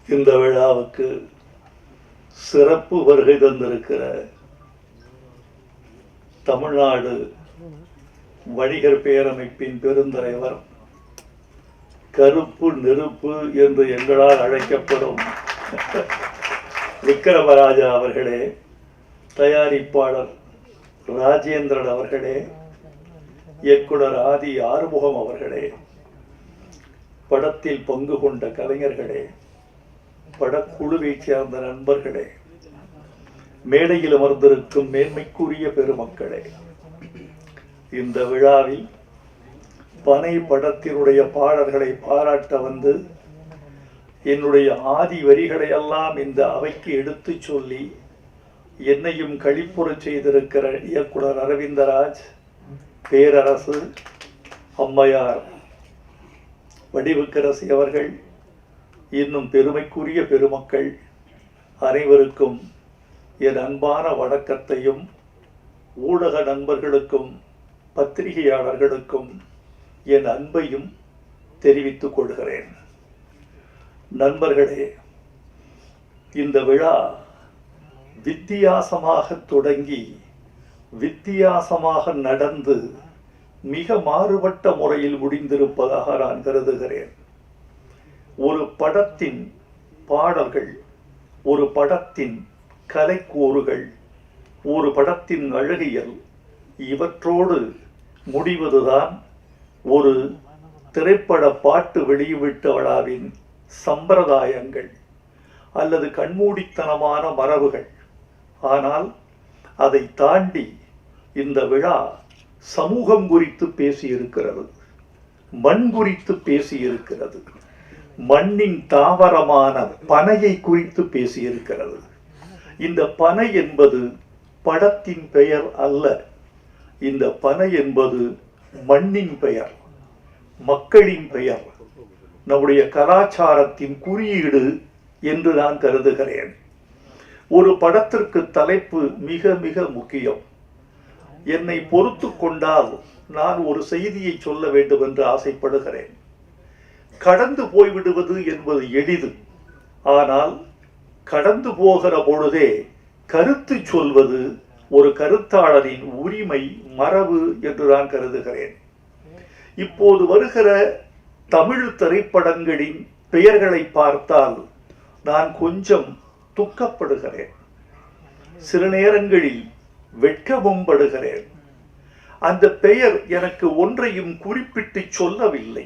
இந்த விழாவுக்கு சிறப்பு வருகை தந்திருக்கிற தமிழ்நாடு வணிகர் பேரமைப்பின் பெருந்தலைவர், கருப்பு நெருப்பு என்று எங்களால் அழைக்கப்படும் விக்ரமராஜா அவர்களே, தயாரிப்பாளர் ராஜேந்திரன் அவர்களே, இயக்குனர் ஆதி ஆறுமுகம் அவர்களே, படத்தில் பங்கு கொண்ட கலைஞர்களே, படக்குழுவைச் சேர்ந்த நண்பர்களே, மேடையில் அமர்ந்திருக்கும் மேன்மைக்குரிய பெருமக்களே, இந்த விழாவில் பனை படத்தினுடைய பாடல்களை பாராட்ட வந்து என்னுடைய ஆதி வரிகளை எல்லாம் இந்த அவைக்கு எடுத்து சொல்லி என்னையும் களிப்புறச் செய்திருக்கிற இயக்குனர் அரவிந்தராஜ், பேரரசு, அம்மையார் வடிவுக்கரசி அவர்கள், இன்னும் பெருமைக்குரிய பெருமக்கள் அனைவருக்கும் என் அன்பான வணக்கத்தையும், ஊடக நண்பர்களுக்கும் பத்திரிகையாளர்களுக்கும் என் அன்பையும் தெரிவித்துக் கொள்கிறேன். நண்பர்களே, இந்த விழா வித்தியாசமாக தொடங்கி வித்தியாசமாக நடந்து மிக மாறுபட்ட முறையில் முடிந்திருப்பதாக நான் கருதுகிறேன். ஒரு படத்தின் பாடல்கள், ஒரு படத்தின் கலைக்கூறுகள், ஒரு படத்தின் அழகியல், இவற்றோடு முடிவதுதான் ஒரு திரைப்பட பாட்டு வெளியீட்டு விழாவின் சம்பிரதாயங்கள் அல்லது கண்மூடித்தனமான மரபுகள். ஆனால் அதை தாண்டி இந்த விழா சமூகம் குறித்து பேசியிருக்கிறது, மண் குறித்து பேசியிருக்கிறது, மண்ணின் தாவரமான பனையை குறித்து பேசியிருக்கிறது. இந்த பனை என்பது படத்தின் பெயர் அல்ல, இந்த பனை என்பது மண்ணின் பெயர், மக்களின் பெயர், நம்முடைய கலாச்சாரத்தின் குறியீடு என்று நான் கருதுகிறேன். ஒரு படத்திற்கு தலைப்பு மிக மிக முக்கியம். என்னை பொறுத்து கொண்டால் நான் ஒரு செய்தியை சொல்ல வேண்டும் என்று ஆசைப்படுகிறேன். கடந்து போய்விடுவது என்பது எளிது, ஆனால் கடந்து போகிற பொழுதே கருத்து சொல்வது ஒரு கருத்தாளரின் உரிமை, மரபு என்று நான் கருதுகிறேன். இப்போது வருகிற தமிழ் திரைப்படங்களின் பெயர்களை பார்த்தால் நான் கொஞ்சம் துக்கப்படுகிறேன், சில நேரங்களில் வெட்கமும் படுகிறேன். அந்த பெயர் எனக்கு ஒன்றையும் குறிப்பிட்டு சொல்லவில்லை,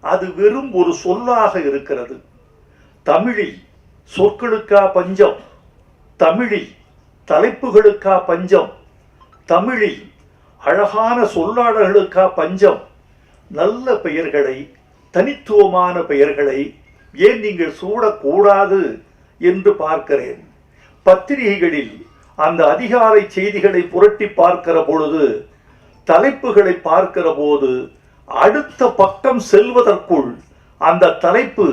அது வெறும் ஒரு சொல்லாக இருக்கிறது. தமிழில் சொற்களுக்கா பஞ்சம், தமிழில் தலைப்புகளுக்கா பஞ்சம், தமிழில் அழகான சொல்லாடல்களுக்கா பஞ்சம். நல்ல பெயர்களை, தனித்துவமான பெயர்களை ஏன் நீங்கள் சூடக்கூடாது என்று பார்க்கிறேன். பத்திரிகைகளில் அந்த அதிகாலை செய்திகளை புரட்டி பார்க்கிற பொழுது, தலைப்புகளை பார்க்கிற போது, அடுத்த பக்கம் செல்வதற்குள் அந்த தலைப்பு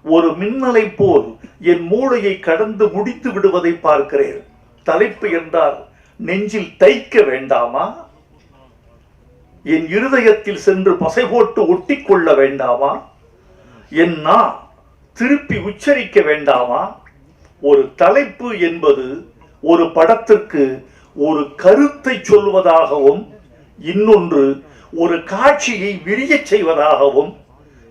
ஒரு மின்னலை போல் என் மூளையை கடந்து முடித்து விடுவதை பார்க்கிறேன். தலைப்பு என்றால் நெஞ்சில் தைக்க வேண்டாமா? என் இருதயத்தில் சென்று பசை போட்டு ஒட்டி கொள்ள வேண்டாமா? என் நான் திருப்பி உச்சரிக்க வேண்டாமா? ஒரு தலைப்பு என்பது ஒரு படத்திற்கு ஒரு கருத்தை சொல்வதாகவும், இன்னொன்று ஒரு காட்சியை விரியச் செய்வதாகவும்,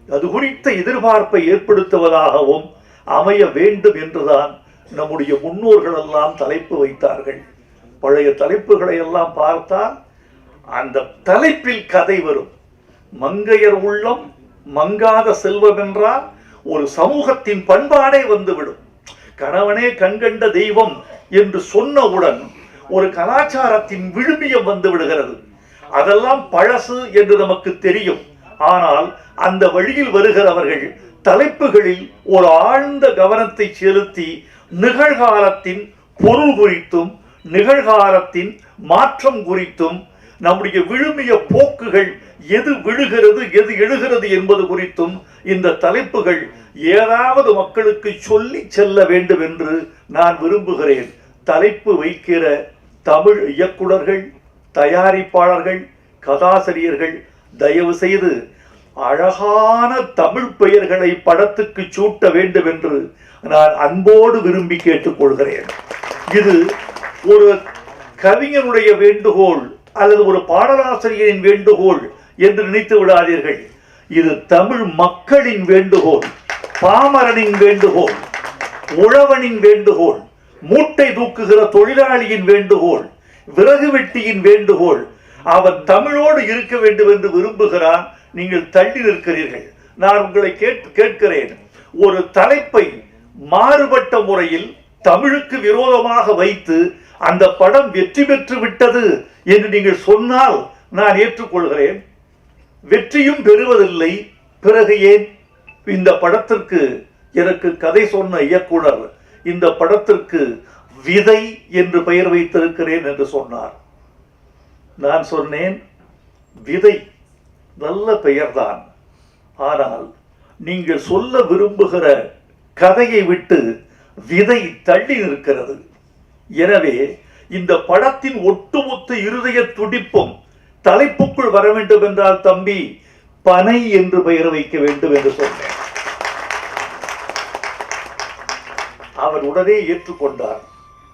அது குறித்த எதிர்பார்ப்பை ஏற்படுத்துவதாகவும் அமைய வேண்டும் என்றுதான் நம்முடைய முன்னோர்கள் எல்லாம் தலைப்பு வைத்தார்கள். பழைய தலைப்புகளை எல்லாம் பார்த்தால் அந்த தலைப்பில் கதை வரும். மங்கையர் உள்ளம் மங்காத செல்வம் என்றால் ஒரு சமூகத்தின் பண்பாடே வந்துவிடும். கணவனே கண்கண்ட தெய்வம் என்று சொன்னவுடன் ஒரு கலாச்சாரத்தின் விழுமியம் வந்து விடுகிறது. அதெல்லாம் பழசு என்று நமக்கு தெரியும். ஆனால் அந்த வழியில் வருகிறவர்கள் தலைப்புகளில் ஒரு ஆழ்ந்த கவனத்தை செலுத்தி நிகழ்காலத்தின் பொருள் குறித்தும், நிகழ்காலத்தின் மாற்றம் குறித்தும், நம்முடைய விழுமிய போக்குகள் எது விழுகிறது எது எழுகிறது என்பது குறித்தும் இந்த தலைப்புகள் ஏதாவது மக்களுக்கு சொல்லி செல்ல வேண்டும் என்று நான் விரும்புகிறேன். தலைப்பு வைக்கிற தமிழ் இயக்குனர்கள், தயாரிப்பாளர்கள், கதாசிரியர்கள் தயவு செய்து அழகான தமிழ் பெயர்களை படத்துக்கு சூட்ட வேண்டும் என்று நான் அன்போடு விரும்பி கேட்டுக்கொள்கிறேன். இது ஒரு கவிஞனுடைய வேண்டுகோள் அல்லது ஒரு பாடலாசிரியரின் வேண்டுகோள் என்று நினைத்து விடாதீர்கள். இது தமிழ் மக்களின் வேண்டுகோள், பாமரனின் வேண்டுகோள், உழவனின் வேண்டுகோள், மூட்டை தூக்குகிற தொழிலாளியின் வேண்டுகோள், விறகு வெட்டியின் வேண்டுகோள். அவன் தமிழோடு இருக்க வேண்டும் என்று விரும்புகிறான். நீங்கள் தள்ளி நிற்கிறீர்கள். நான் உங்களை கேட்கிறேன், ஒரு தலைப்பை மாறுபட்ட முறையில் தமிழுக்கு விரோதமாக வைத்து அந்த படம் வெற்றி பெற்று விட்டது என்று நீங்கள் சொன்னால் நான் ஏற்றுக்கொள்கிறேன். வெற்றியும் பெறுவதில்லை. பிறகு ஏன் இந்த படத்திற்கு எனக்கு கதை சொன்ன இயக்குனர் இந்த படத்திற்கு விதை என்று பெயர் வைத்திருக்கிறேன் என்று சொன்னார். நான் சொன்னேன், விதை நல்ல பெயர்தான், ஆனால் நீங்கள் சொல்ல விரும்புகிற கதையை விட்டு விதை தள்ளி நிற்கிறது. எனவே இந்த படத்தின் ஒட்டுமொத்த இருதய துடிப்பும் தலைப்புக்குள் வர வேண்டும் என்றால் தம்பி பனை என்று பெயர் வைக்க வேண்டும் என்று சொன்னேன். அவர் உடனே ஏற்றுக்கொண்டார்.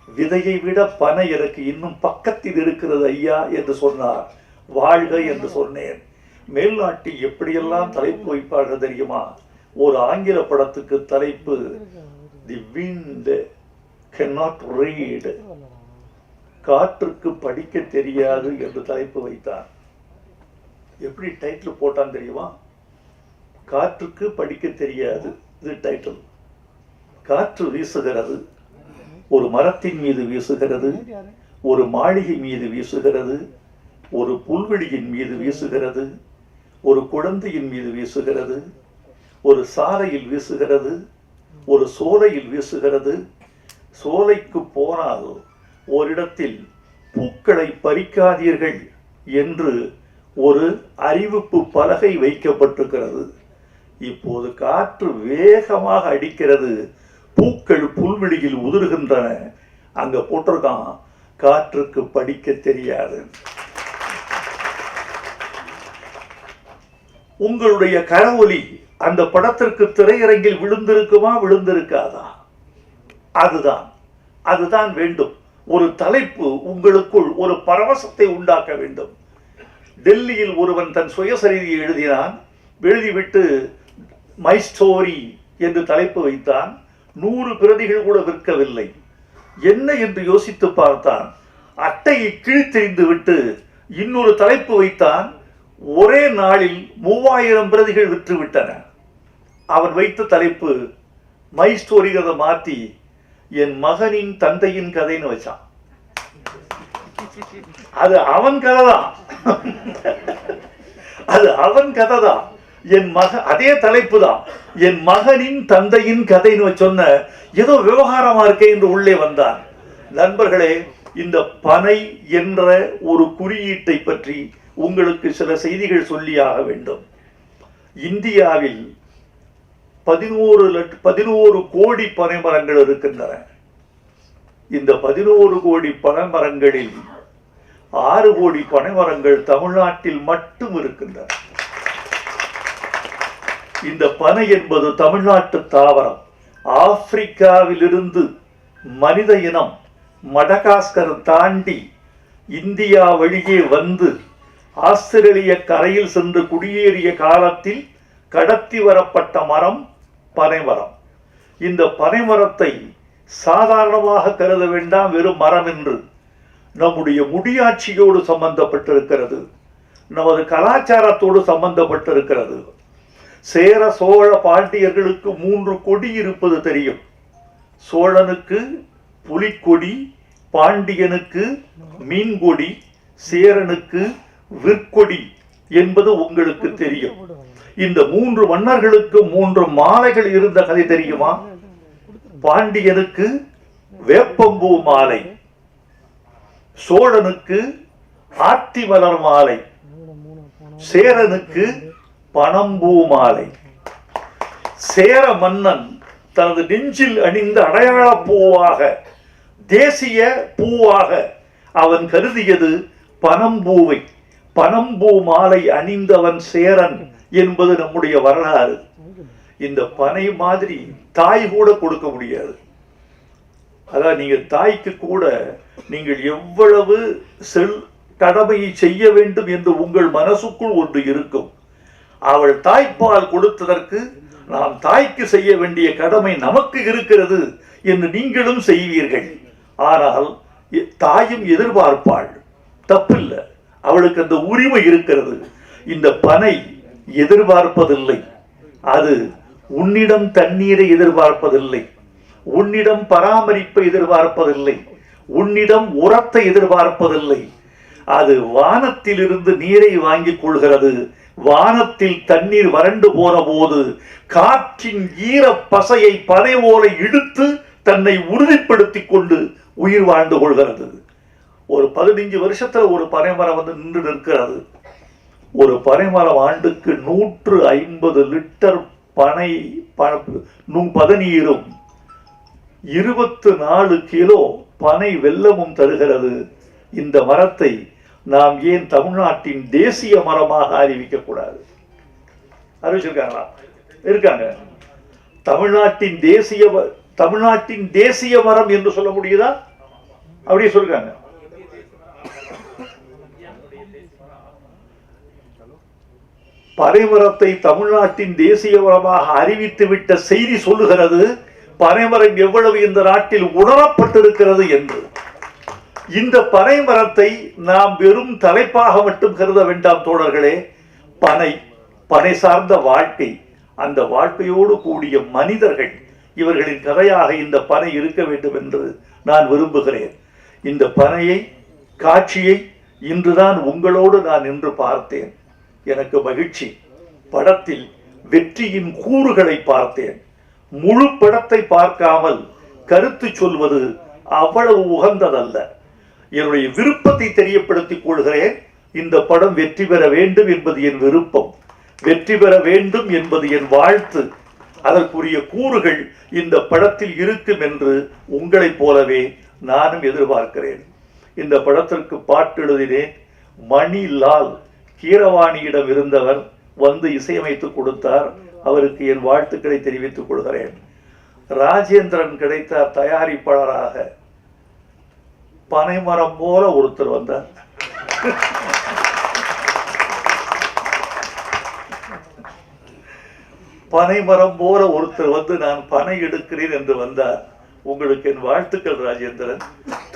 விதையை விட பனை எனக்கு இன்னும் பக்கத்தில் இருக்கிறது ஐயா என்று சொன்னார். வாழ்க என்று சொன்னேன். மேல்நாட்டில் எப்படியெல்லாம் தலைப்பு வைப்பார்கள் தெரியுமா? ஒரு ஆங்கில படத்துக்கு தலைப்பு தி விண்ட் cannot read, காற்றுக்கு படிக்க தெரியாது என்று தலைப்பு வைத்தான். எப்படி டைட்டில் போட்டான் தெரியுமா? காற்றுக்கு படிக்க தெரியாது, இது டைட்டில். காற்று வீசுகிறது, ஒரு மரத்தின் மீது வீசுகிறது, ஒரு மாளிகை மீது வீசுகிறது, ஒரு புல்வெளியின் மீது வீசுகிறது, ஒரு குழந்தையின் மீது வீசுகிறது, ஒரு சாலையில் வீசுகிறது, ஒரு சோலையில் வீசுகிறது. சோலைக்கு போனால் ஓரிடத்தில் பூக்களை பறிக்காதீர்கள் என்று ஒரு அறிவிப்பு பலகை வைக்கப்பட்டிருக்கிறது. இப்போது காற்று வேகமாக அடிக்கிறது, பூக்கள் புல்வெளியில் உதிர்கின்றன. அங்க போட்டிருக்கான், காற்றுக்கு படிக்க தெரியாது. உங்களுடைய கரவொலி அந்த படத்திற்கு திரையரங்கில் விழுந்திருக்குமா, விழுந்திருக்காதா? அதுதான் வேண்டும். ஒரு தலைப்பு உங்களுக்குள் ஒரு பரவசத்தை உண்டாக்க வேண்டும். டெல்லியில் ஒருவன் தன் சுயசரிதியை எழுதினான். எழுதிவிட்டு மை ஸ்டோரி என்று தலைப்பு வைத்தான். 100 பிரதிகள் கூட விற்கவில்லை. என்ன என்று யோசித்து பார்த்தான். அட்டையை கிழித்தெறிந்து விட்டு இன்னொரு தலைப்பு வைத்தான். ஒரே நாளில் 3000 பிரதிகள் விற்று விட்டன. அவன் வைத்த தலைப்பு மை ஸ்டோரிங்கிறத மாற்றி என் மகனின் தந்தையின் கதைன்னு வச்சான். அது அவன் கதைதான், அது அவன் கதைதான். என் அதே தலைப்பு தான், என் மகனின் தந்தையின் கதைன்னு சொன்ன ஏதோ விவகாரமா இருக்கே என்று உள்ளே வந்தான். நண்பர்களே, இந்த பனை என்ற ஒரு குறியீட்டை பற்றி உங்களுக்கு சில செய்திகள் சொல்லியாக வேண்டும். இந்தியாவில் 11 கோடி பனை மரங்கள் இருக்கின்றன. இந்த 11 கோடி பனை மரங்களில் 6 கோடி பனை மரங்கள் தமிழ்நாட்டில் மட்டும் இருக்கின்றன. இந்த பனை என்பது தமிழ்நாட்டு தாவரம். ஆப்பிரிக்காவிலிருந்து மனித இனம் மடகாஸ்கர் தாண்டி இந்தியா வழியே வந்து ஆஸ்திரேலிய கரையில் சென்று குடியேறிய காலத்தில் கடத்தி வரப்பட்ட மரம் பனைமரம். இந்த பனைமரத்தை சாதாரணமாக கருத வேண்டாம், வெறும் மரம் என்று. நம்முடைய முடியாட்சியோடு சம்பந்தப்பட்டிருக்கிறது, நமது கலாச்சாரத்தோடு சம்பந்தப்பட்டிருக்கிறது. சேர சோழ பாண்டியர்களுக்கு 3 கொடி இருப்பது தெரியும். சோழனுக்கு புலிக்கொடி, பாண்டியனுக்கு மீன்கொடி, சேரனுக்கு விற்கொடி என்பது உங்களுக்கு தெரியும். இந்த 3 மன்னர்களுக்கு 3 மாலைகள் இருந்த கதை தெரியுமா? பாண்டியனுக்கு வேப்பம்பூ மாலை, சோழனுக்கு ஆத்தி மலர் மாலை, சேரனுக்கு பனம்பூ மாலை. சேர மன்னன் தனது நெஞ்சில் அணிந்த அடையாள பூவாக, தேசிய பூவாக அவன் கருதியது பனம்பூவை. பனம்பூ மாலை அணிந்தவன் சேரன் என்பது நம்முடைய வரலாறு. இந்த பனை மாதிரி தாய் கூட கொடுக்க முடியாது. அதான் நீங்க தாய்க்கு கூட நீங்கள் எவ்வளவு கடமையை செய்ய வேண்டும் என்று உங்கள் மனசுக்குள் ஒன்று இருக்கும். அவள் தாய்ப்பால் கொடுத்ததற்கு நாம் தாய்க்கு செய்ய வேண்டிய கடமை நமக்கு இருக்கிறது என்று நீங்களும் செய்வீர்கள். ஆனால் தாயும் எதிர்பார்ப்பாள், தப்பில்லை, அவளுக்கு அந்த உரிமை இருக்கிறது. இந்த பனை எதிர்பார்ப்பதில்லை, அது உன்னிடம் தண்ணீரை எதிர்பார்ப்பதில்லை, உன்னிடம் பராமரிப்பை எதிர்பார்ப்பதில்லை, உன்னிடம் உரத்தை எதிர்பார்ப்பதில்லை. அது வானத்திலிருந்து நீரை வாங்கிக் கொள்கிறது. வானத்தில் தண்ணீர் வறண்டு போன போது காற்றின் ஈர பசையை பனை ஓலை இழுத்து தன்னை உறுதிப்படுத்திக் கொண்டு உயிர் வாழ்ந்து கொள்கிறது. ஒரு 15 வருஷத்துல ஒரு பனைமரம் நின்று நிற்கிறது. ஒரு பனைமரம் ஆண்டுக்கு 150 லிட்டர் பதநீரும் 24 கிலோ பனை வெல்லமும் தருகிறது. இந்த மரத்தை நாம் ஏன் தமிழ்நாட்டின் தேசிய மரமாக அறிவிக்க கூடாது? அறிவிச்சிருக்காங்களா? இருக்காங்க. தமிழ்நாட்டின் தேசிய மரம் என்று சொல்ல முடியுதா? அப்படியே சொல்றாங்க. பனைமரத்தை தமிழ்நாட்டின் தேசிய மரமாக அறிவித்து விட்ட செய்தி சொல்லுகிறது பனைமரம் எவ்வளவு இந்த நாட்டில் உணரப்பட்டிருக்கிறது என்று. இந்த பனைமரத்தை நாம் வெறும் தலைப்பாக மட்டும் கருத வேண்டாம் தோழர்களே. பனை சார்ந்த வாழ்க்கை, அந்த வாழ்க்கையோடு கூடிய மனிதர்கள், இவர்களின் கதையாக இந்த பனை இருக்க வேண்டும் என்று நான் விரும்புகிறேன். இந்த பனையை காட்சியை இன்றுதான் உங்களோடு நான் இன்று பார்த்தேன். எனக்கு மகிழ்ச்சி. படத்தில் வெற்றியின் கூறுகளை பார்த்தேன். முழு படத்தை பார்க்காமல் கருத்து சொல்வது அவ்வளவு உகந்ததல்ல. என்னுடைய விருப்பத்தை தெரியப்படுத்திக் கொள்கிறேன். இந்த படம் வெற்றி பெற வேண்டும் என்பது என் விருப்பம், வெற்றி பெற வேண்டும் என்பது என் வாழ்த்து. அதற்குரிய கூறுகள் இந்த படத்தில் இருக்கும் என்று உங்களைப் போலவே நானும் எதிர்பார்க்கிறேன். இந்த படத்திற்கு பாட்டு எழுதினேன். மணிலால் கீரவாணியிடம் இருந்தவர் வந்து இசையமைத்து கொடுத்தார். அவருக்கு என் வாழ்த்துக்களை தெரிவித்துக் கொள்கிறேன். ராஜேந்திரன் கிடைத்தார் தயாரிப்பாளராக. பனைமரம் போல ஒருத்தர் வந்தார். பனைமரம் போல ஒருத்தர் வந்து நான் பனை எடுக்கிறேன் என்று வந்தார். உங்களுக்கு என் வாழ்த்துக்கள் ராஜேந்திரன்.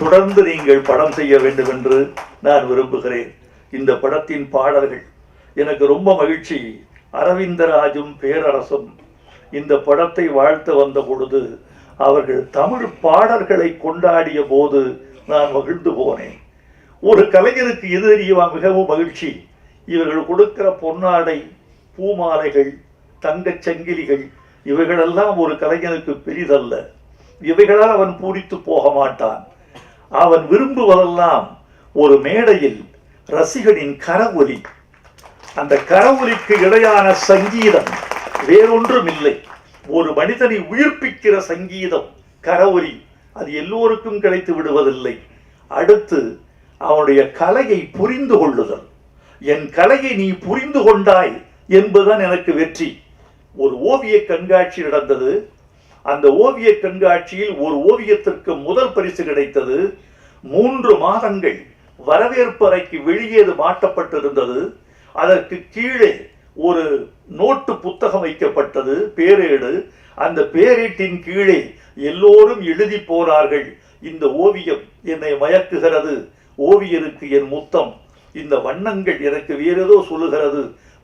தொடர்ந்து நீங்கள் படம் செய்ய வேண்டும் என்று நான் விரும்புகிறேன். இந்த படத்தின் பாடல்கள் எனக்கு ரொம்ப மகிழ்ச்சி. அரவிந்தராஜும் பேரரசும் இந்த படத்தை வாழ்த்த வந்த பொழுது அவர்கள் தமிழ் பாடல்களை கொண்டாடிய போது நான் மகிழ்ந்து போனேன். ஒரு கலைஞருக்கு எது தெரியுமா மிகவும் மகிழ்ச்சி? இவர்கள் கொடுக்கிற பொன்னாடை, பூமாலைகள், தங்கச் சங்கிலிகள், இவைகளெல்லாம் ஒரு கலைஞனுக்கு பெரிதல்ல. இவைகளால் அவன் பூரித்து போக மாட்டான். அவன் விரும்புவதெல்லாம் ஒரு மேடையில் ரசிகனின் கரவொலி. அந்த கரவொலிக்கு இடையான சங்கீதம் வேறொன்றும் இல்லை. ஒரு மனிதனை உயிர்ப்பிக்கிற சங்கீதம் கரவொலி. அது எல்லோருக்கும் கிடைத்து விடுவதில்லை. அடுத்து அவனுடைய கலையை புரிந்து கொள்ளுதல். என் கலையை நீ புரிந்து கொண்டாய் என்பதுதான் எனக்கு வெற்றி. ஒரு ஓவிய கண்காட்சி நடந்தது. அந்த ஓவிய கண்காட்சியில் ஒரு ஓவியத்திற்கு முதல் பரிசு கிடைத்தது. 3 மாதங்கள் வரவேற்பு அறைக்கு வெளியே மாட்டப்பட்டிருந்தது. அதற்கு கீழே ஒரு நோட்டு புத்தகம் வைக்கப்பட்டது, பேரேடு. அந்த பேரேட்டின் கீழே எல்லோரும் எழுதி போனார்கள், இந்த ஓவியம் என்னை மயக்குகிறது, ஓவியருக்கு என் முத்தம், இந்த வண்ணங்கள் எனக்கு வேறேதோ சொல்லுகிறது.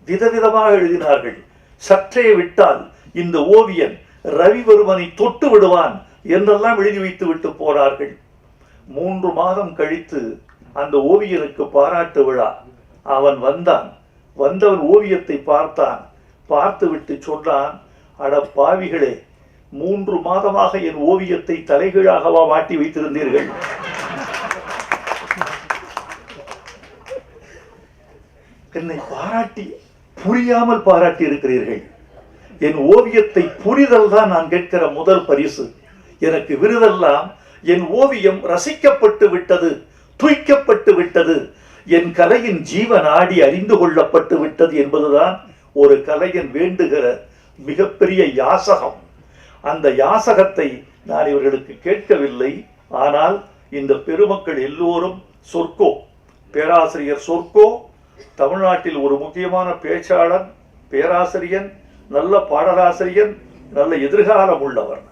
விதவிதமாக எழுதினார்கள். சற்றே விட்டால் இந்த ஓவியன் ரவிவர்மனை தொட்டு விடுவான் என்றெல்லாம் எழுதி வைத்து விட்டு போனார்கள். 3 மாதம் கழித்து அந்த ஓவியனுக்கு பாராட்டு விழா. அவன் வந்தான். வந்தவன் ஓவியத்தை பார்த்தான். பார்த்து விட்டு சொன்னான், அட பாவிகளே, 3 மாதமாக என் ஓவியத்தை தலைகீழாகவா மாட்டி வைத்திருந்தீர்கள்? என்னை பாராட்டி புரியாமல் பாராட்டி இருக்கிறீர்கள். என் ஓவியத்தை புரிதல் தான் நான் கேட்கிற முதல் பரிசு. எனக்கு விருதெல்லாம் என் ஓவியம் ரசிக்கப்பட்டு விட்டது, துய்க்கப்பட்டு விட்டது, என் கலையின் ஜீவ நாடி அறிந்து கொள்ளப்பட்டு விட்டது என்பதுதான் ஒரு கலைஞன் வேண்டுகிற மிகப்பெரிய யாசகம். அந்த யாசகத்தை நான் இவர்களுக்கு கேட்கவில்லை. ஆனால் இந்த பெருமக்கள் எல்லோரும் சொர்க்கோ, பேராசிரியர் சொர்க்கோ தமிழ்நாட்டில் ஒரு முக்கியமான பேச்சாளர், பேராசிரியன், நல்ல பாடலாசிரியன், நல்ல எதிர்காலம் உள்ளவர்.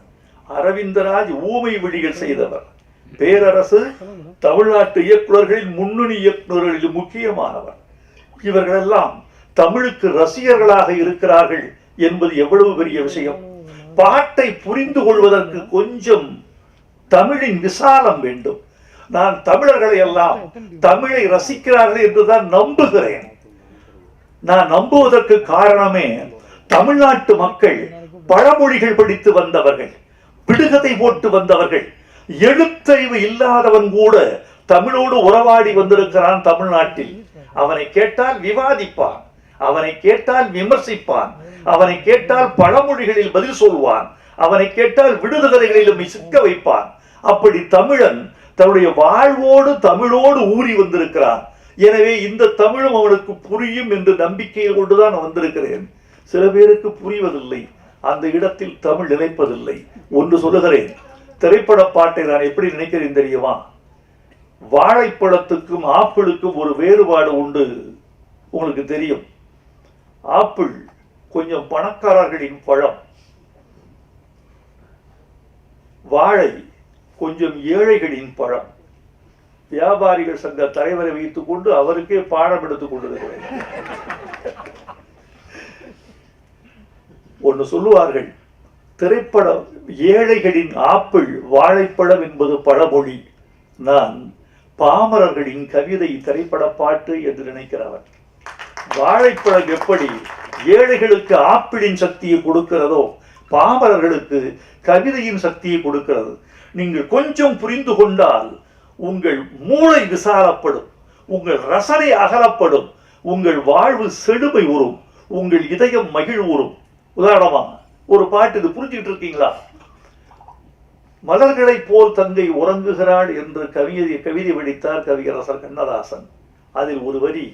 அரவிந்தராஜ் ஊமை விழிகள் செய்தவர். பேரரசு தமிழ்நாட்டு இயக்குநர்களில் முன்னணி இயக்குநர்களில் முக்கியமானவர். இவர்களெல்லாம் தமிழுக்கு ரசிகர்களாக இருக்கிறார்கள் என்பது எவ்வளவு பெரிய விஷயம். பாட்டை புரிந்து கொள்வதற்கு கொஞ்சம் தமிழின் விசாலம் வேண்டும். நான் தமிழர்களை எல்லாம் தமிழை ரசிக்கிறார்கள் என்றுதான் நம்புகிறேன். நான் நம்புவதற்கு காரணமே தமிழ்நாட்டு மக்கள் பழமொழிகள் படித்து வந்தவர்கள், விடுகதை போட்டு வந்தவர்கள். எழுத்தறிவு இல்லாதவன் கூட தமிழோடு உறவாடி வந்திருக்கிறான் தமிழ்நாட்டில். அவனை கேட்டால் விவாதிப்பான், அவனை கேட்டால் விமர்சிப்பான், அவனை கேட்டால் பழமொழிகளில் பதில் சொல்வான், அவனை கேட்டால் விடுகதைகளிலும் சிக்க வைப்பான். அப்படி தமிழன் தன்னுடைய வாழ்வோடு தமிழோடு ஊறி வந்திருக்கிறான். எனவே இந்த தமிழும் அவனுக்கு புரியும் என்று நம்பிக்கையில் கொண்டுதான் வந்திருக்கிறேன். சில பேருக்கு புரிவதில்லை, அந்த இடத்தில் தமிழ் நிலைப்பதில்லை. ஒன்று சொல்லுகிறேன், திரைப்பட பாட்டை நான் எப்படி நினைக்கிறேன் தெரியுமா? வாழைப்பழத்துக்கும் ஆப்பிளுக்கும் ஒரு வேறுபாடு உண்டு. உங்களுக்கு தெரியும், ஆப்பிள் கொஞ்சம் பணக்காரர்களின் பழம், வாழை கொஞ்சம் ஏழைகளின் பழம். வியாபாரிகள் சங்க தலைவரை வைத்துக் கொண்டு அவருக்கே பாடம் எடுத்துக் கொண்டிருக்கிறேன். ஒன்று சொல்லுவார்கள், திரைப்படம் ஏழைகளின் ஆப்பிள் வாழைப்பழம் என்பது பழமொழி. நான் பாமரர்களின் கவிதை திரைப்பட பாட்டு என்று நினைக்கிறவர். வாழைப்பழம் எப்படி ஏழைகளுக்கு ஆப்பிளின் சக்தியை கொடுக்கிறதோ, பாமரர்களுக்கு கவிதையின் சக்தியை கொடுக்கிறது. நீங்கள் கொஞ்சம் புரிந்து கொண்டால் உங்கள் மூளை விசாலப்படும், உங்கள் ரசனை அகலப்படும், உங்கள் வாழ்வு செழுமை உறும், உங்கள் இதயம் மகிழ்வுறும். உதாரணமா ஒரு பாட்டு, இது புரிஞ்சுக்கிட்டு இருக்கீங்களா? மலர்களை போல் தங்கை உறங்குகிறாள் என்று கவிதை வெடித்தார் கவியரசர் கண்ணதாசன். அதில் ஒரு வரி,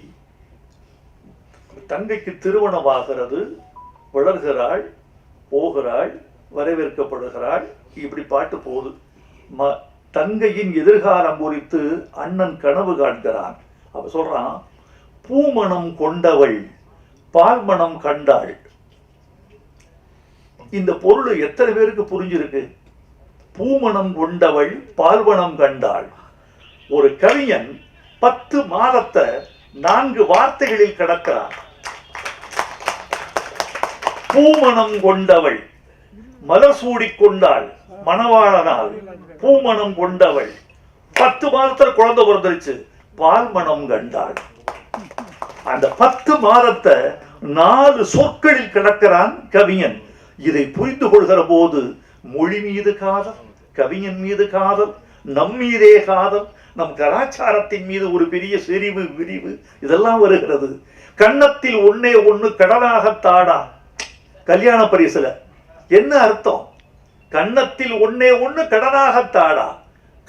தங்கைக்கு திருமணமாகிறது, வளர்கிறாள், போகிறாள், வரவேற்கப்படுகிறாள், இப்படி பாட்டு போகுது. தங்கையின் எதிர்காலம் குறித்து அண்ணன் கனவு காண்கிறான். அப்ப சொல்றான், பூமணம் கொண்டவள் பால்மணம் கண்டாள். இந்த பொருள் எத்தனை பேருக்கு புரிஞ்சிருக்கு? பூமணம் கொண்டவள் பால்மணம் கண்டாள். ஒரு கவிஞன் 10 மாதத்தை 4 வார்த்தைகளில் கடக்கிறார். பூமணம் கொண்டவள், மலர் சூடிக்கொண்டாள், மணவாளனால் பூமணம் கொண்டவள், 10 மாதத்துல குழந்தை பிறந்துருச்சு, பால் மனம் கண்டாள். அந்த 10 மாதத்தை 4 சொற்களில் கிடக்கிறான் கவிஞன். இதை புரிந்து கொள்கிற போது மொழி மீது காதல், கவிஞன் மீது காதல், நம் மீதே காதல், நம் கலாச்சாரத்தின் மீது ஒரு பெரிய செறிவு விரிவு இதெல்லாம் வருகிறது. கன்னத்தில் ஒன்னே ஒண்ணு கடனாகத்தாடா, கல்யாண பரிசுல என்ன அர்த்தம்? கன்னத்தில் ஒன்னே ஒண்ணு கடனாகத்தாடா,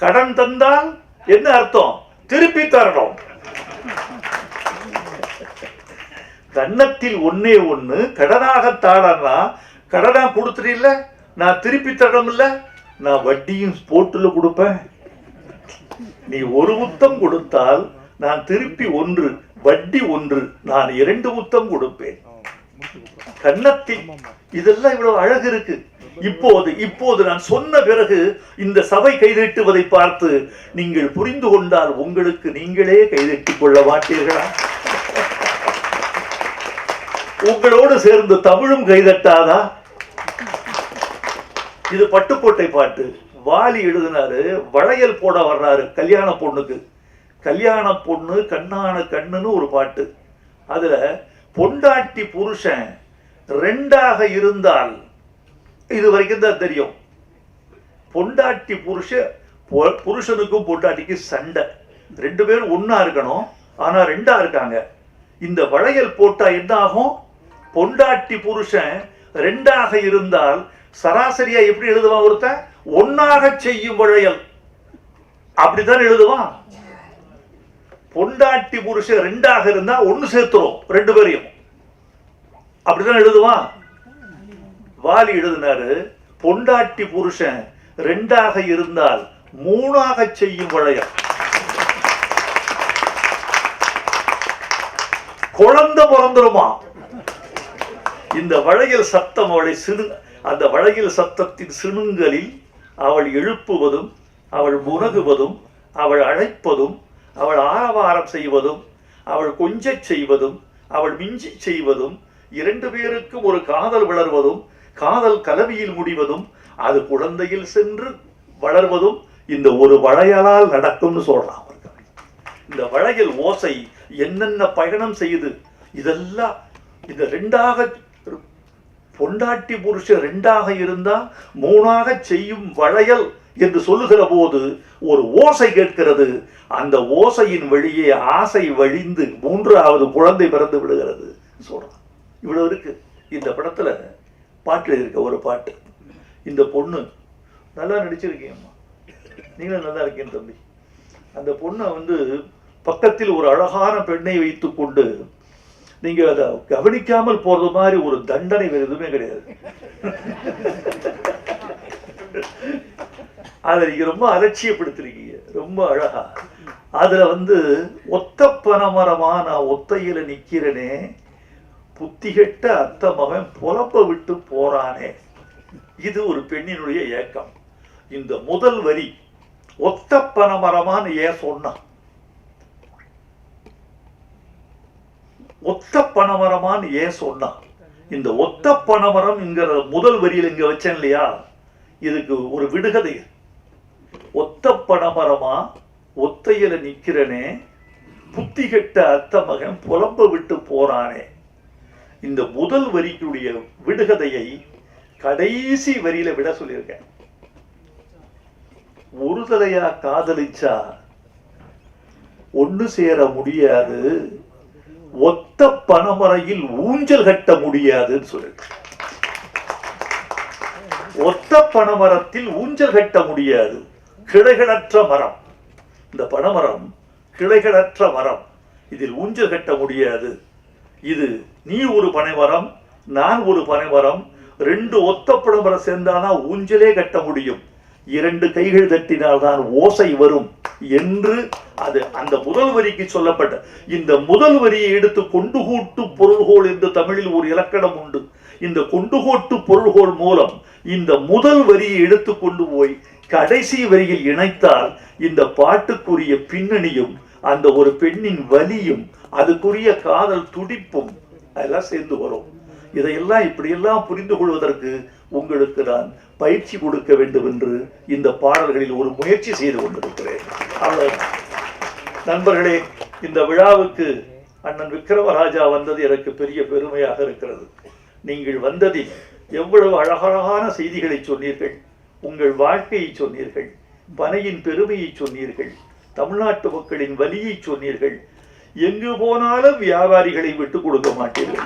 கடன் தந்தால் என்ன அர்த்தம்? திருப்பி தரணும். கன்னத்தில் ஒன்னே ஒண்ணு கடனாகத்தாடா, கடனா கொடுத்துட்டு இல்ல, நான் திருப்பி தரணும் இல்ல, நான் வட்டியும் போட்டுல கொடுப்பேன். நீ 1 முத்தம் கொடுத்தால் நான் திருப்பி 1, வட்டி 1, நான் 2 முத்தம் கொடுப்பேன். கன்னத்தில் இதெல்லாம் இவ்வளவு அழகு இருக்கு. இப்போது நான் சொன்ன பிறகு இந்த சபை கைதட்டுவதை பார்த்து நீங்கள் புரிந்து கொண்டால் உங்களுக்கு நீங்களே கைதட்டிக் கொள்ள மாட்டீர்களா? உங்களோடு சேர்ந்து தமிழும் கைதட்டாதா? இது பட்டுக்கோட்டை பாட்டு. வாலி எழுதினாரு, வளையல் போட வர்றாரு கல்யாண பொண்ணுக்கு. கல்யாண பொண்ணு கண்ணான கண்ணுன்னு ஒரு பாட்டு. அதுல பொண்டாட்டி புருஷன் 2ஆக இருந்தால், இது வரைக்கும் தான் தெரியும், பொண்டாட்டி புருஷனுக்கும் பொண்டாட்டிக்கும் சண்டை, 2 பேரும் ஒன்னா இருக்கணும், ஆனா 2ஆ இருக்காங்க. இந்த வளையல் போட்டா என்ன ஆகும்? பொண்டாட்டி புருஷன் 2ஆக இருந்தால் சராசரியா எப்படி எழுதுவான்? ஒருத்தன் ஒன்னாக செய்யும் வளையல் அப்படித்தான் எழுதுவான். பொண்டாட்டி புருஷன் 2ஆக இருந்தா 1 சேர்த்துரும் 2 பேரையும். அப்படிதான் எழுதுவான். வாலி எழுதினாரு, பொண்டாட்டி புருஷன் 2ஆக இருந்தால் 3ஆக செய்யும் வளையல். குழந்தை பிறந்துருமா? இந்த வளையல் சத்தம் அவளை அந்த வளையல் சத்தத்தின் சிணுங்களில் அவள் எழுப்புவதும், அவள் முனகுவதும், அவள் அழைப்பதும், அவள் ஆரவாரம் செய்வதும், அவள் கொஞ்சச் செய்வதும், அவள் மிஞ்சி செய்வதும், 2 பேருக்கும் ஒரு காதல் வளர்வதும், காதல் கலவியில் முடிவதும், அது குழந்தையில் சென்று வளர்வதும் இந்த ஒரு வளையலால் நடக்கும்னு சொல்றான். இந்த வளையல் ஓசை என்னென்ன பயணம் செய்யுது, இதெல்லாம் இந்த 2ஆக பொண்டாட்டி புருஷன் 2ஆக இருந்தா 3ஆக செய்யும் வளையல் என்று சொல்லுகிற போது ஒரு ஓசை கேட்கிறது. அந்த ஓசையின் வழியே ஆசை வழிந்து 3ஆவது குழந்தை பிறந்து விடுகிறது சொல்றான். இவ்வளவு இருக்கு இந்த படத்துல. பாட்டுல இருக்க ஒரு பாட்டு, இந்த பொண்ணு நல்லா நடிச்சிருக்கீங்கம்மா, நீங்களும் நல்லா இருக்கீங்க தம்பி. அந்த பொண்ணை பக்கத்தில் ஒரு அழகான பெண்ணை வைத்துக் கொண்டு நீங்க அதை கவனிக்காமல் போறது மாதிரி ஒரு தண்டனை வேறு எதுவுமே கிடையாது. அதை நீங்க ரொம்ப அலட்சியப்படுத்திருக்கீங்க, ரொம்ப அழகா. அதுல ஒத்த பனமரமா நான் ஒத்தையில நிக்கிறனே, புத்திகெட்ட அத்த மகன் புலப்ப விட்டு போறானே. இது ஒரு பெண்ணினுடைய ஏக்கம். இந்த முதல் வரி ஒத்த பனமரமான்னு ஏன் சொன்னான்? ஒத்த பனமரமான்னு ஏன் சொன்னான்? இந்த ஒத்த பனமரம் முதல் வரியில் இங்க வச்சேன் இல்லையா, இதுக்கு ஒரு விடுகதை. ஒத்த பனமரமா ஒத்தையில நிக்கிறனே, புத்தி கெட்ட அத்த மகன் புலம்ப விட்டு போறானே. இந்த முதல் வரிக்குடைய விடுகதையை கடைசி வரியில விட சொல்லியிருக்கேன். ஒரு தலையா காதலிச்சா ஒண்ணு சேர முடியாது, ஒத்த பனமரையில் ஊஞ்சல் கட்ட முடியாதுன்னு சொல்லிருக்கு. ஒத்த பனமரத்தில் ஊஞ்சல் கட்ட முடியாது, கிளைகளற்ற மரம். இந்த பனமரம் கிளைகளற்ற மரம், இதில் ஊஞ்சல் கட்ட முடியாது. இது நீ ஒரு பனைமரம், நான் ஒரு பனைமரம், 2 ஒத்த பனைமரம் சேர்ந்தாதான் ஊஞ்சலே கட்ட முடியும், 2 கைகள் தட்டினால்தான் ஓசை வரும் என்று அது அந்த முதல் வரிக்கு சொல்லப்பட்ட. இந்த முதல் வரியை எடுத்து கொண்டு கூட்டு பொருள்கோள் என்று தமிழில் ஒரு இலக்கணம் உண்டு. இந்த கொண்டுகோட்டு பொருள்கோள் மூலம் இந்த முதல் வரியை எடுத்து கொண்டு போய் கடைசி வரியில் இணைத்தால் இந்த பாட்டுக்குரிய பின்னணியும் அந்த ஒரு பெண்ணின் வலியும் அதுக்குரிய காதல் துடிப்பும் அதெல்லாம் சேர்ந்து வரும். இதையெல்லாம் இப்படியெல்லாம் புரிந்து கொள்வதற்கு உங்களுக்கு நான் பயிற்சி கொடுக்க வேண்டும் என்று இந்த பாடல்களில் ஒரு முயற்சி செய்து கொண்டிருக்கிறேன். அவ்வளவுதான் நண்பர்களே. இந்த விழாவுக்கு அண்ணன் விக்ரமராஜா வந்தது எனக்கு பெரிய பெருமையாக இருக்கிறது. நீங்கள் வந்ததில் எவ்வளவு அழகழகான செய்திகளை சொன்னீர்கள், உங்கள் வாழ்க்கையை சொன்னீர்கள், பனையின் பெருமையை சொன்னீர்கள், தமிழ்நாட்டு மக்களின் வலியை சொன்னீர்கள். எங்கு போனாலும் வியாபாரிகளை விட்டு கொடுக்க மாட்டீர்கள்.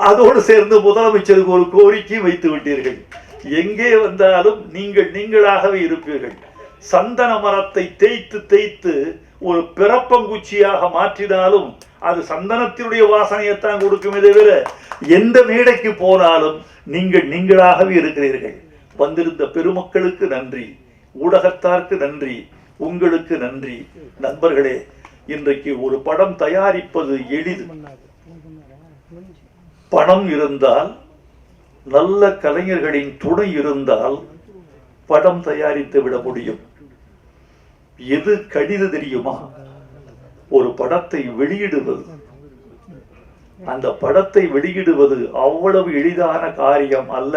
அதோடு சேர்ந்து முதலமைச்சருக்கு ஒரு கோரிக்கை வைத்து விட்டீர்கள். எங்கே வந்தாலும் நீங்கள் நீங்களாகவே இருப்பீர்கள். சந்தன மரத்தை தேய்த்து தேய்த்து ஒரு பிறப்பங்குச்சியாக மாற்றினாலும் அது சந்தனத்தினுடைய வாசனையைத்தான் கொடுக்குமே தவிர எந்த மேடைக்கு போனாலும் நீங்கள் நீங்களாகவே இருக்கிறீர்கள். வந்திருந்த பெருமக்களுக்கு நன்றி, ஊடகத்தாருக்கு நன்றி, உங்களுக்கு நன்றி. நண்பர்களே, இன்றைக்கு ஒரு படம் தயாரிப்பது எளிது. பணம் இருந்தால், நல்ல கலைஞர்களின் துணை இருந்தால் படம் தயாரித்து விட முடியும். எது கடிது தெரியுமா? ஒரு படத்தை வெளியிடுவது. அந்த படத்தை வெளியிடுவது அவ்வளவு எளிதான காரியம் அல்ல.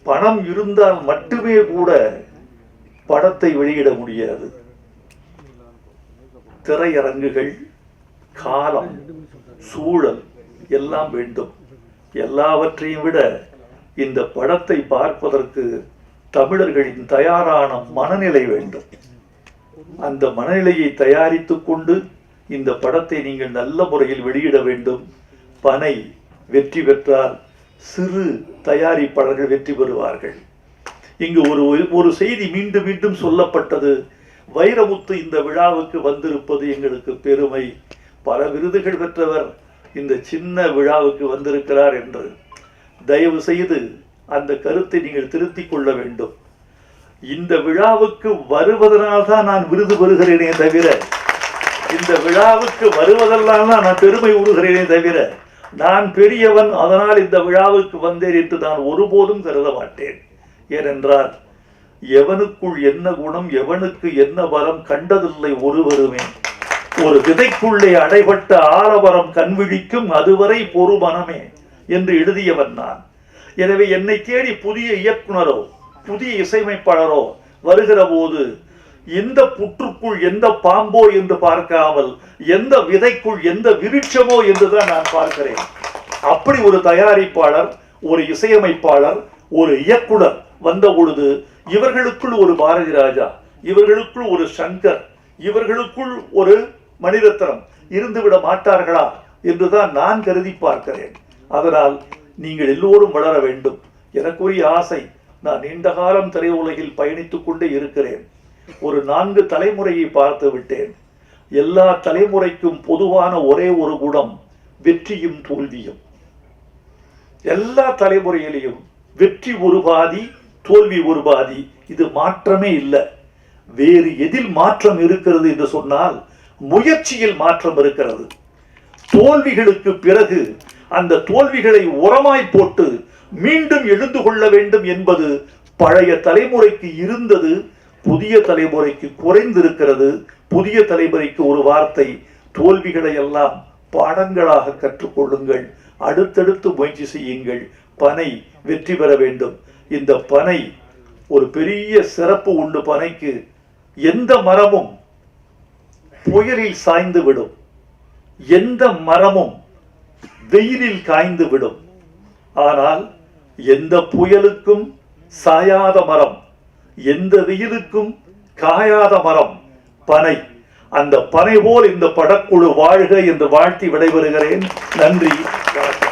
பணம் இருந்தால் மட்டுமே கூட படத்தை வெளியிட முடியாது. திரையரங்குகள், காலம், சூழல் எல்லாம் வேண்டும். எல்லாவற்றையும் விட இந்த படத்தை பார்ப்பதற்கு தமிழர்களின் தயாரான மனநிலை வேண்டும். அந்த மனநிலையை தயாரித்துக் கொண்டு இந்த படத்தை நீங்கள் நல்ல முறையில் வெளியிட வேண்டும். பனை வெற்றி பெற்றால் சிறு தயாரிப்பாளர்கள் வெற்றி பெறுவார்கள். இங்கு ஒரு செய்தி மீண்டும் மீண்டும் சொல்லப்பட்டது. வைரமுத்து இந்த விழாவுக்கு வந்திருப்பது எங்களுக்கு பெருமை. பல விருதுகள் பெற்றவர் இந்த சின்ன விழாவுக்கு வந்திருக்கிறார் என்று தயவு செய்து அந்த கருத்தை நீங்கள் திருத்திக் கொள்ள வேண்டும். இந்த விழாவுக்கு வருவதனால்தான் நான் விருது பெறுகிறேனே தவிர, இந்த விழாவுக்கு வருவதெல்லாம் தான் நான் பெருமை உறுகிறேனே தவிர, நான் பெரியவன் அதனால் இந்த விழாவுக்கு வந்தேன் என்று நான் ஒருபோதும் கருத மாட்டேன். ஏனென்றால் எவனுக்குள் என்ன குணம், எவனுக்கு என்ன வரம் கண்டதில்லை ஒருவருமே. ஒரு விதைக்குள்ளே அடைபட்ட ஆலவரம் கண்விழிக்கும் அதுவரை பொறுமனமே என்று எழுதியவன் நான். எனவே என்னை தேடி புதிய இயக்குனரோ புதிய இசையமைப்பாளரோ வருகிற போது எந்த புற்றுக்குள் எந்த பாம்போ என்று பார்க்காமல் எந்த விதைக்குள் எந்த விருட்சமோ என்றுதான் நான் பார்க்கிறேன். அப்படி ஒரு தயாரிப்பாளர், ஒரு இசையமைப்பாளர், ஒரு இயக்குனர் வந்த பொழுது இவர்களுக்குள் ஒரு பாரதி ராஜா, இவர்களுக்குள் ஒரு சங்கர், இவர்களுக்குள் ஒரு மணிரத்னம் இருந்துவிட மாட்டார்களா என்றுதான் நான் கருதி பார்க்கிறேன். அதனால் நீங்கள் எல்லோரும் வளர வேண்டும். எனக்குரிய ஆசை, நான் நீண்ட காலம் திரையுலகில் பயணித்துக் கொண்டே இருக்கிறேன். ஒரு 4 தலைமுறையை பார்த்து விட்டேன். எல்லா தலைமுறைக்கும் பொதுவான ஒரே ஒரு குணம் வெற்றியும் தோல்வியும். எல்லா தலைமுறையிலையும் வெற்றி ஒரு பாதி, தோல்வி ஒரு பாதி. இது மாற்றமே இல்லை. வேறு எதில் மாற்றம் இருக்கிறது என்று சொன்னால் முயற்சியில் மாற்றம் இருக்கிறது. தோல்விகளுக்கு பிறகு அந்த தோல்விகளை உரமாய் போட்டு மீண்டும் எழுந்து கொள்ள வேண்டும் என்பது பழைய தலைமுறைக்கு இருந்தது, புதிய தலைமுறைக்கு குறைந்திருக்கிறது. புதிய தலைமுறைக்கு ஒரு வார்த்தை, தோல்விகளை எல்லாம் பாடங்களாக கற்றுக்கொள்ளுங்கள், அடுத்தடுத்து முயற்சி செய்யுங்கள், பனை வெற்றி பெற வேண்டும். இந்த பனை ஒரு பெரிய சிறப்பு உண்டு. பனைக்கு எந்த மரமும் புயலில் சாய்ந்து விடும், எந்த மரமும் வெயிலில் காய்ந்து விடும். ஆனால் எந்த புயலுக்கும் சாயாத மரம், எந்த வெயிலுக்கும் காயாத மரம் பனை. அந்த பனை போல் இந்த படக்குழு வாழ்க என்று வாழ்த்தி விடைபெறுகிறேன். நன்றி, வணக்கம்.